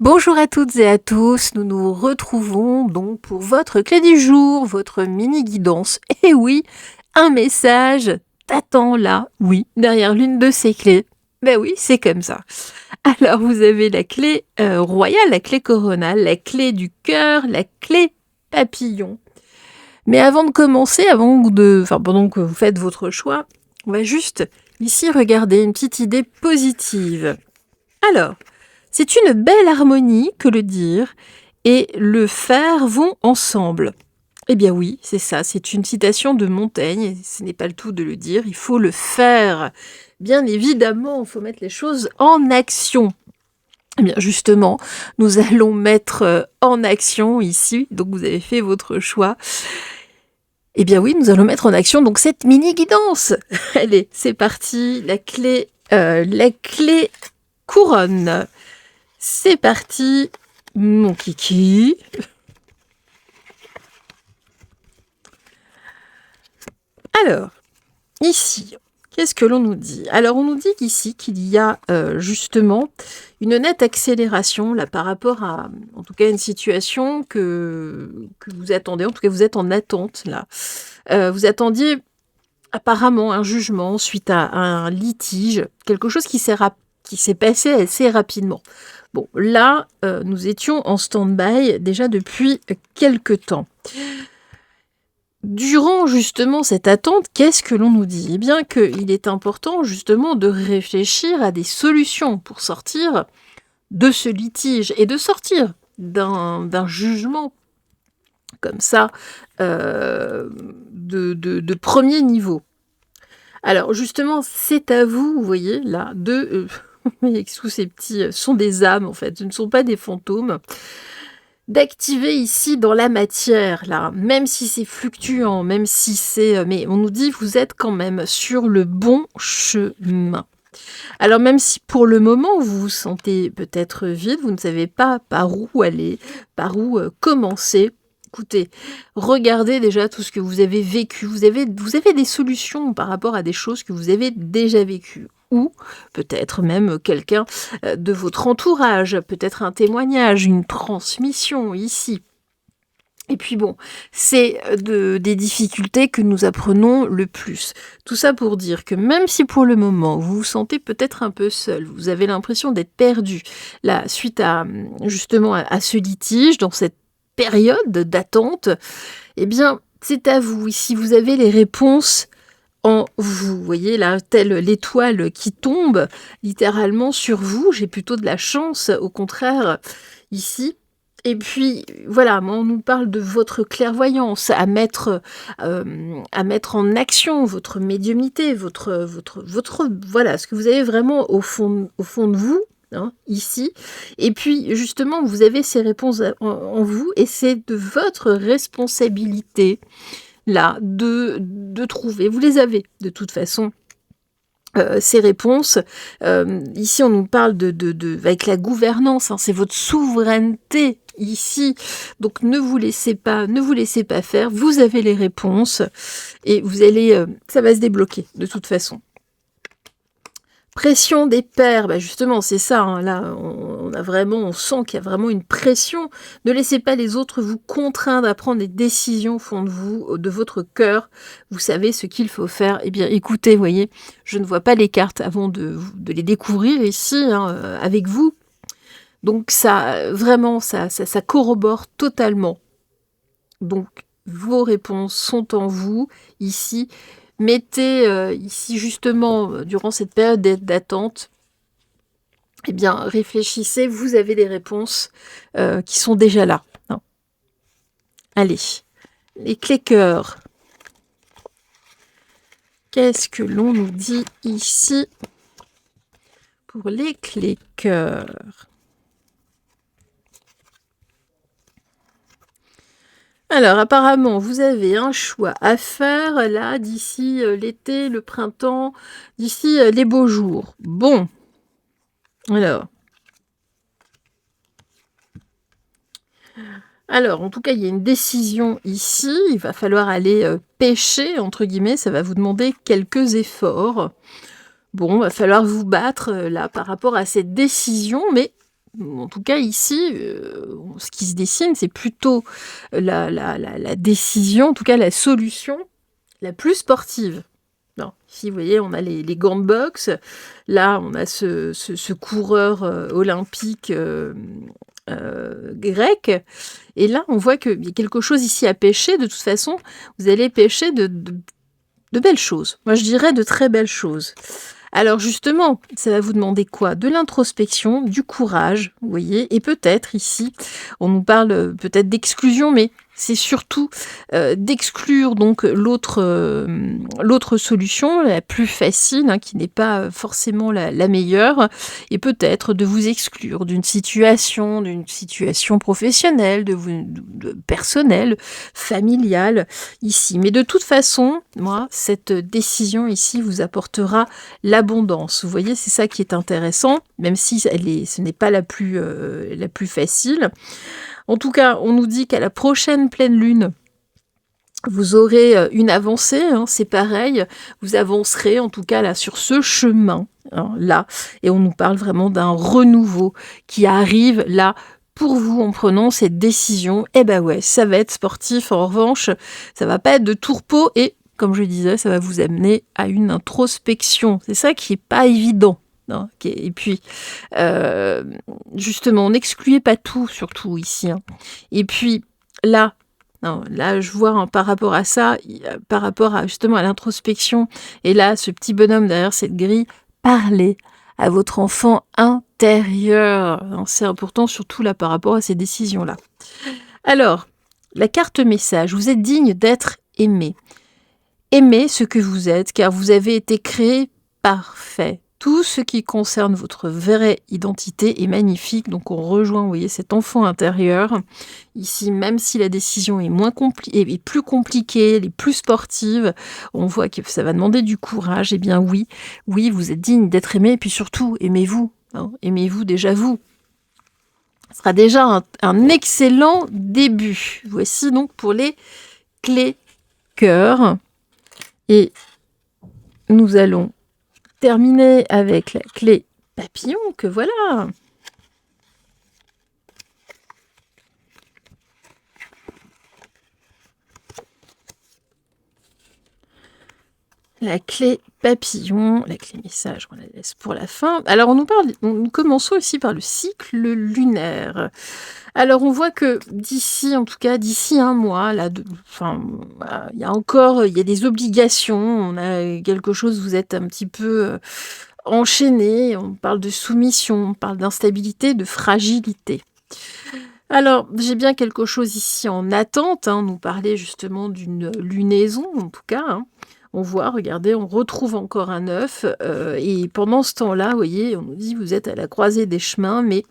Bonjour à toutes et à tous, nous nous retrouvons donc pour votre clé du jour, votre mini-guidance. Et oui, un message t'attend là, oui, derrière l'une de ces clés. Ben oui, c'est comme ça. Alors vous avez la clé royale, la clé coronale, la clé du cœur, la clé papillon. Mais avant de commencer, pendant que vous faites votre choix, on va juste ici regarder une petite idée positive. Alors, c'est une belle harmonie que le dire et le faire vont ensemble. Eh bien oui, c'est ça, c'est une citation de Montaigne, et ce n'est pas le tout de le dire, il faut le faire. Bien évidemment, il faut mettre les choses en action. Eh bien justement, nous allons mettre en action ici, donc vous avez fait votre choix. Eh bien oui, nous allons mettre en action donc cette mini-guidance. Allez, c'est parti, la clé couronne. C'est parti, mon kiki. Alors, ici, qu'est-ce que l'on nous dit? Alors, on nous dit qu'ici, qu'il y a justement une nette accélération là par rapport à, en tout cas, une situation que vous attendez. En tout cas, vous êtes en attente là. Vous attendiez apparemment un jugement suite à un litige, quelque chose qui s'est passé assez rapidement. Bon, là, nous étions en stand-by déjà depuis quelque temps. Durant justement cette attente, qu'est-ce que l'on nous dit? Eh bien qu'il est important justement de réfléchir à des solutions pour sortir de ce litige et de sortir d'un jugement comme ça de premier niveau. Alors justement, c'est à vous, vous voyez, là, sous ces petits sont des âmes en fait, ce ne sont pas des fantômes, d'activer ici dans la matière, là, même si c'est fluctuant, même si c'est... mais on nous dit, vous êtes quand même sur le bon chemin. Alors même si pour le moment, vous vous sentez peut-être vide, vous ne savez pas par où aller, par où commencer, écoutez, regardez déjà tout ce que vous avez vécu. Vous avez des solutions par rapport à des choses que vous avez déjà vécues. Ou peut-être même quelqu'un de votre entourage, peut-être un témoignage, une transmission ici. Et puis bon, c'est des difficultés que nous apprenons le plus. Tout ça pour dire que même si pour le moment vous vous sentez peut-être un peu seul, vous avez l'impression d'être perdu, là, suite à justement à ce litige, dans cette période d'attente, eh bien, c'est à vous. Ici, vous avez les réponses en vous. Vous voyez là, telle l'étoile qui tombe littéralement sur vous. J'ai plutôt de la chance, au contraire, ici. Et puis, voilà, on nous parle de votre clairvoyance à mettre en action, votre médiumnité, voilà, ce que vous avez vraiment au fond de vous, hein, ici. Et puis, justement, vous avez ces réponses en vous, et c'est de votre responsabilité, là, de trouver. Vous les avez, de toute façon. Ces réponses. Ici, on nous parle avec la gouvernance, hein, c'est votre souveraineté ici. Donc, ne vous laissez pas faire. Vous avez les réponses et ça va se débloquer de toute façon. Pression des pairs, justement, c'est ça, hein, là, on sent qu'il y a vraiment une pression. Ne laissez pas les autres vous contraindre à prendre des décisions au fond de vous, de votre cœur. Vous savez ce qu'il faut faire. Eh bien, écoutez, voyez, je ne vois pas les cartes avant de les découvrir ici, hein, avec vous. Donc ça, vraiment, ça corrobore totalement. Donc, vos réponses sont en vous, ici. Mettez ici justement, durant cette période d'attente, eh bien réfléchissez, vous avez des réponses qui sont déjà là. Hein. Allez, les clés cœurs. Qu'est-ce que l'on nous dit ici pour les clés cœurs? Alors, apparemment, vous avez un choix à faire, là, d'ici l'été, le printemps, d'ici les beaux jours. Bon. Alors, en tout cas, il y a une décision ici. Il va falloir aller pêcher, entre guillemets. Ça va vous demander quelques efforts. Bon, il va falloir vous battre, là, par rapport à cette décision, mais en tout cas ici, ce qui se dessine, c'est plutôt la décision, en tout cas la solution la plus sportive. Non, ici, vous voyez, on a les gants de boxe. Là, on a ce coureur olympique grec. Et là, on voit qu'il y a quelque chose ici à pêcher. De toute façon, vous allez pêcher de belles choses. Moi, je dirais de très belles choses. Alors justement, ça va vous demander quoi? De l'introspection, du courage, vous voyez, et peut-être ici, on nous parle peut-être d'exclusion, mais c'est surtout d'exclure donc l'autre solution, la plus facile, hein, qui n'est pas forcément la meilleure, et peut-être de vous exclure d'une situation professionnelle, personnelle, familiale, ici. Mais de toute façon, moi, cette décision ici vous apportera l'abondance. Vous voyez, c'est ça qui est intéressant, même si ce n'est pas la plus facile. En tout cas, on nous dit qu'à la prochaine pleine lune, vous aurez une avancée, hein, c'est pareil, vous avancerez en tout cas là sur ce chemin, hein, là, et on nous parle vraiment d'un renouveau qui arrive là pour vous en prenant cette décision. Eh ben ouais, ça va être sportif, en revanche, ça va pas être de tourpeau et, comme je disais, ça va vous amener à une introspection. C'est ça qui est pas évident. Non, et puis, justement, n'excluez pas tout, surtout ici. Hein. Et puis, là, non, là, je vois hein, par rapport à ça, par rapport à justement à l'introspection, et là, ce petit bonhomme derrière cette grille, parlez à votre enfant intérieur. C'est important, surtout là, par rapport à ces décisions-là. Alors, la carte message, vous êtes digne d'être aimé. Aimez ce que vous êtes, car vous avez été créé parfait. Tout ce qui concerne votre vraie identité est magnifique. Donc on rejoint, vous voyez, cet enfant intérieur. Ici, même si la décision est est plus compliquée, elle est plus sportive, on voit que ça va demander du courage. Eh bien oui, vous êtes digne d'être aimé. Et puis surtout, aimez-vous. Hein, aimez-vous déjà vous. Ce sera déjà un excellent début. Voici donc pour les clés cœur. Et nous allons terminer avec la clé papillon, que voilà. La clé papillon, la clé message, on la laisse pour la fin. Alors nous commençons aussi par le cycle lunaire. Alors on voit que d'ici un mois, là, il y a des obligations, on a quelque chose, vous êtes un petit peu enchaîné, on parle de soumission, on parle d'instabilité, de fragilité. Alors, j'ai bien quelque chose ici en attente, hein, nous parler justement d'une lunaison, en tout cas, hein. On voit, regardez, on retrouve encore un œuf, et pendant ce temps-là, vous voyez, on nous dit, vous êtes à la croisée des chemins, mais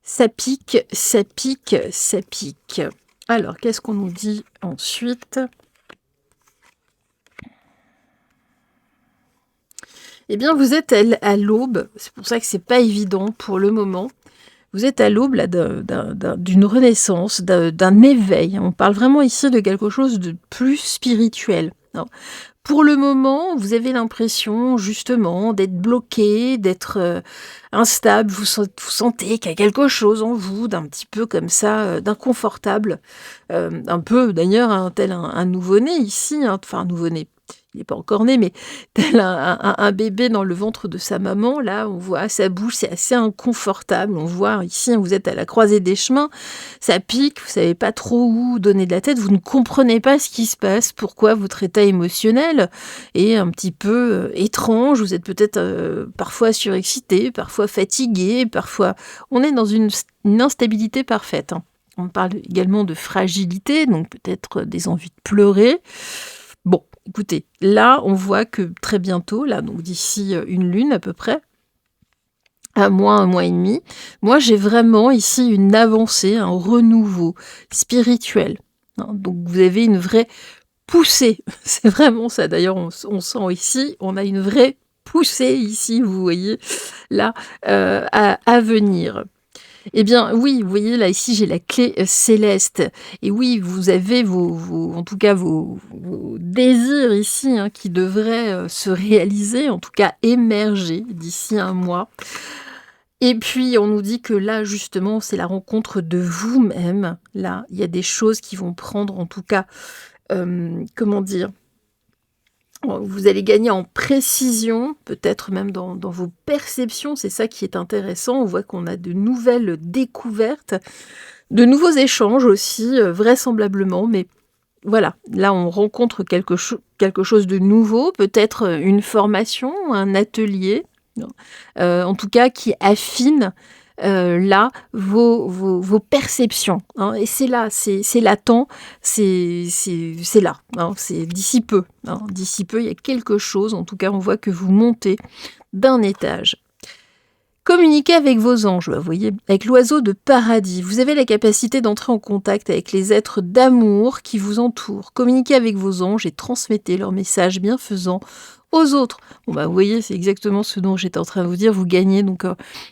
ça pique, ça pique, ça pique. Alors, qu'est-ce qu'on nous dit ensuite? Eh bien, vous êtes à l'aube, c'est pour ça que c'est pas évident pour le moment. Vous êtes à l'aube là, d'une renaissance, d'un éveil. On parle vraiment ici de quelque chose de plus spirituel. Non. Pour le moment, vous avez l'impression justement d'être bloqué, d'être instable. Vous sentez qu'il y a quelque chose en vous, d'un petit peu comme ça, d'inconfortable. Un peu d'ailleurs, hein, tel un nouveau-né ici, hein, enfin un nouveau-né. Il n'est pas encore né, mais tel un bébé dans le ventre de sa maman, là, on voit sa bouche, c'est assez inconfortable. On voit ici, vous êtes à la croisée des chemins, ça pique, vous savez pas trop où donner de la tête, vous ne comprenez pas ce qui se passe, pourquoi votre état émotionnel est un petit peu étrange, vous êtes peut-être parfois surexcité, parfois fatigué, parfois... On est dans une instabilité parfaite. Hein. On parle également de fragilité, donc peut-être des envies de pleurer. Bon, écoutez, là, on voit que très bientôt, là, donc d'ici une lune à peu près, un mois et demi, moi, j'ai vraiment ici une avancée, un renouveau spirituel. Hein, donc, vous avez une vraie poussée. C'est vraiment ça. D'ailleurs, on sent ici, on a une vraie poussée ici, vous voyez, là, à venir. Eh bien, oui, vous voyez, là, ici, j'ai la clé céleste. Et oui, vous avez en tout cas, vos désirs ici, hein, qui devraient se réaliser, en tout cas émerger d'ici un mois. Et puis on nous dit que là, justement, c'est la rencontre de vous-même. Là, il y a des choses qui vont prendre en tout cas, comment dire? Vous allez gagner en précision, peut-être même dans vos perceptions, c'est ça qui est intéressant. On voit qu'on a de nouvelles découvertes, de nouveaux échanges aussi, vraisemblablement, mais voilà, là on rencontre quelque chose de nouveau, peut-être, une formation, un atelier, non, en tout cas qui affine, là vos perceptions, hein, et c'est là, c'est latent, c'est là, hein, c'est d'ici peu, hein. D'ici peu, il y a quelque chose, en tout cas on voit que vous montez d'un étage. Communiquez avec vos anges, vous voyez, avec l'oiseau de paradis. Vous avez la capacité d'entrer en contact avec les êtres d'amour qui vous entourent. Communiquez avec vos anges et transmettez leurs messages bienfaisants aux autres. Bon bah vous voyez, c'est exactement ce dont j'étais en train de vous dire. Vous gagnez donc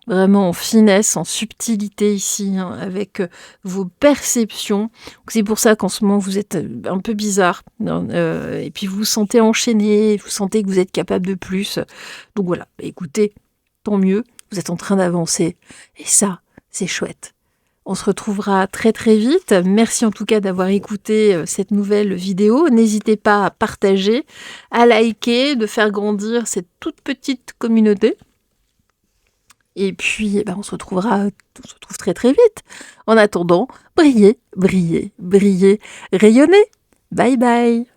vraiment en finesse, en subtilité ici, hein, avec vos perceptions. Donc, c'est pour ça qu'en ce moment vous êtes un peu bizarre, hein, et puis vous vous sentez enchaîné, vous sentez que vous êtes capable de plus. Donc voilà, écoutez, tant mieux. Vous êtes en train d'avancer. Et ça, c'est chouette. On se retrouvera très très vite. Merci en tout cas d'avoir écouté cette nouvelle vidéo. N'hésitez pas à partager, à liker, de faire grandir cette toute petite communauté. Et puis, on se retrouve très très vite. En attendant, brillez, brillez, brillez, rayonnez. Bye bye.